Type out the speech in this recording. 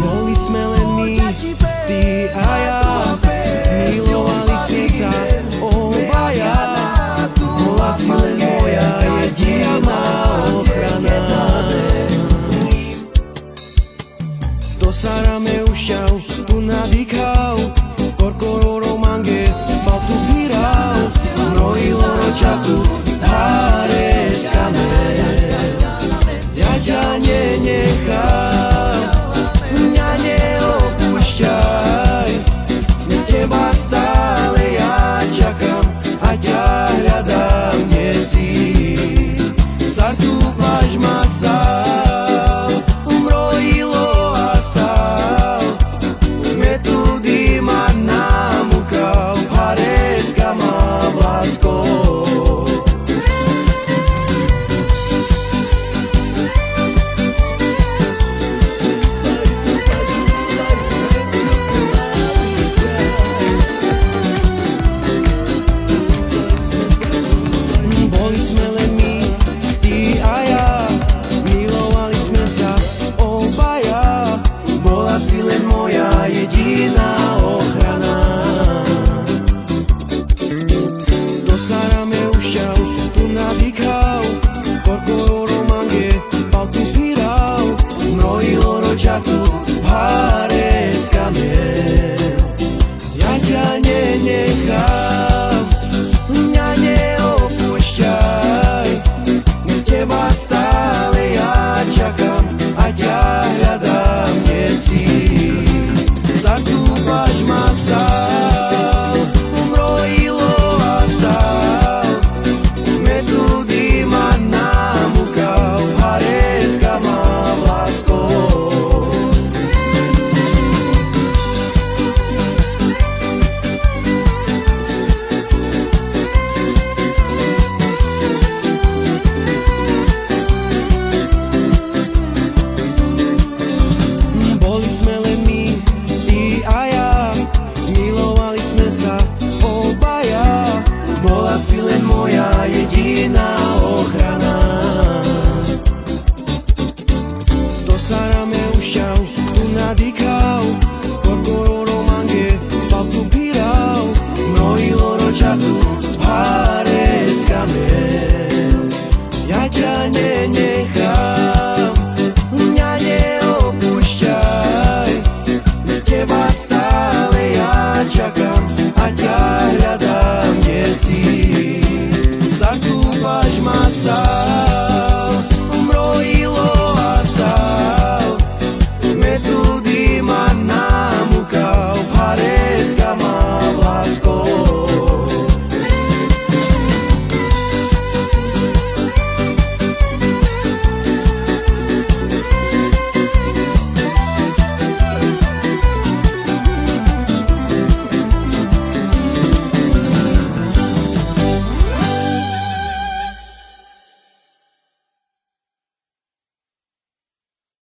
Boli sme len my, ty a ja, milovali sme sa obaja. Bola si len moja jediná ochrana. Do sarame ušťav, tu nadýchal, korkoro romange, fal tu píral, mrojilo ročatu, pare skame. Ja ťa nenechám, mňa neopúšťaj, na teba stále ja čakám a ťa hľadám, kde si. Zatúpaš ma sál, umrojilo a sál, metudy ma namúkal, pareska ma vláskol. Boli sme len my, ty a ja, milovali sme sa obaja. Bola si len moja jediná ochrana. Do sarame ušťav, tu nadýchal, korkoro romange, pal tu píral, mrojilo ročatu, pare skame. Ja ťa nenechám, mňa neopúšťaj, na teba stále ja čakám a ťa hľadám, kde si. Zatúpaš ma sám.